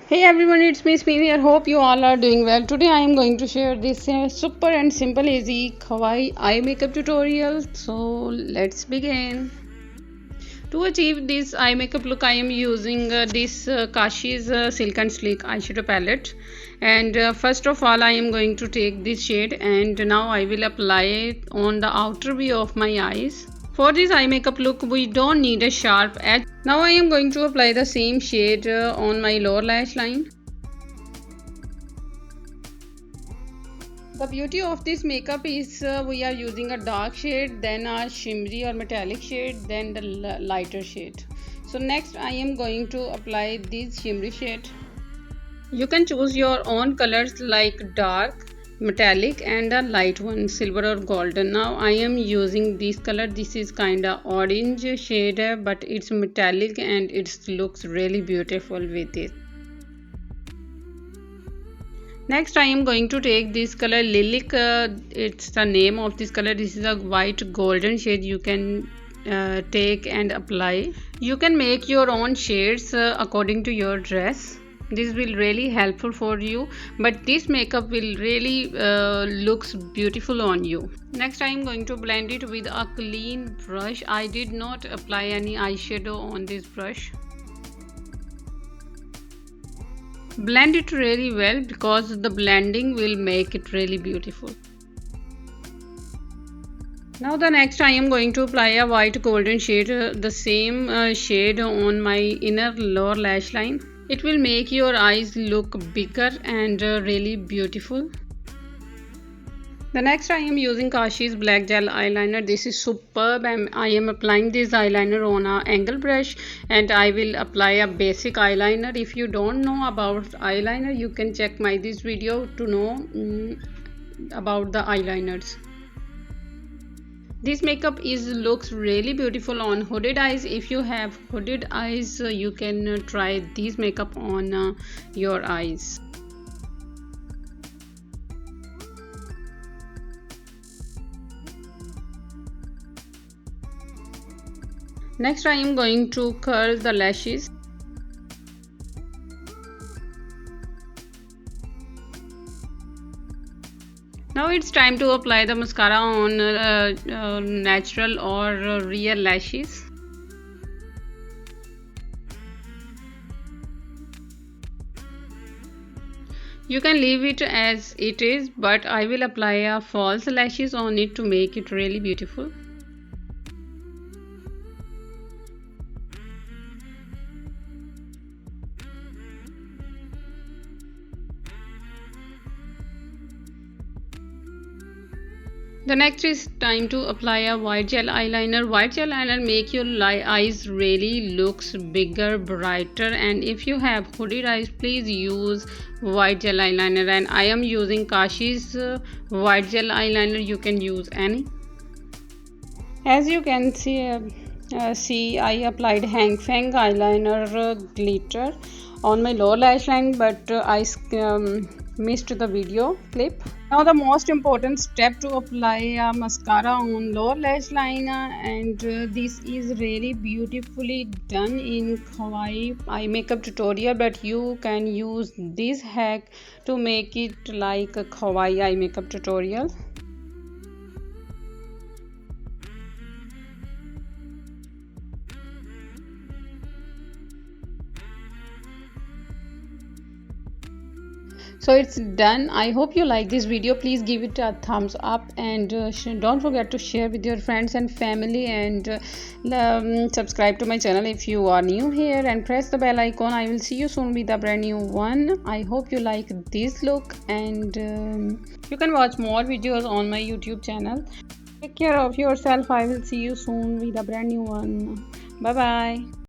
Hey everyone, it's me Sameen here. Hope you all are doing well. Today I am going to share this super and simple easy Kawaii eye makeup tutorial. So let's begin. To achieve this eye makeup look, I am using this Kashi's Silk and Sleek eyeshadow palette. And first of all, I am going to take this shade and now I will apply it on the outer V of my eyes. For this eye makeup look, we don't need a sharp edge. Now I am going to apply the same shade on my lower lash line. The beauty of this makeup is we are using a dark shade, then a shimmery or metallic shade, then the lighter shade. So next I am going to apply this shimmery shade. You can choose your own colors like dark, metallic and a light one, silver or golden. Now I am using this color. This is kinda orange shade but it's metallic and it looks really beautiful with it. Next I am going to take this color Lilac. It's the name of this color. This is a white golden shade. You can take and apply. You can make your own shades according to your dress. This will really helpful for you, but this makeup will really looks beautiful on you. Next I am going to blend it with a clean brush. I did not apply any eyeshadow on this brush. Blend it really well because the blending will make it really beautiful. Now the next I am going to apply a white golden shade, the same shade on my inner lower lash line. It will make your eyes look bigger and really beautiful. The next I am using Kashi's black gel eyeliner. This is superb and I am applying this eyeliner on an angle brush and I will apply a basic eyeliner. If you don't know about eyeliner, you can check my this video to know about the eyeliners. This makeup looks really beautiful on hooded eyes. If you have hooded eyes, you can try this makeup on your eyes. Next I am going to curl the lashes. Now it's time to apply the mascara on natural or real lashes. You can leave it as it is, but I will apply a false lashes on it to make it really beautiful. The next is time to apply a white gel eyeliner. White gel eyeliner make your eyes really looks bigger, brighter, and if you have hooded eyes, please use white gel eyeliner. And I am using Kashi's white gel eyeliner. You can use any. As you can see, I applied Hang Fang eyeliner glitter on my lower lash line, but I missed the video clip. Now the most important step to apply a mascara on lower lash line, and this is really beautifully done in Kawaii eye makeup tutorial, but you can use this hack to make it like a Kawaii eye makeup tutorial. So it's done. I hope you like this video. Please give it a thumbs up and don't forget to share with your friends and family, and subscribe to my channel if you are new here, and press the bell icon. I will see you soon with a brand new one. I hope you like this look, and you can watch more videos on my YouTube channel. Take care of yourself. I will see you soon with a brand new one. Bye bye.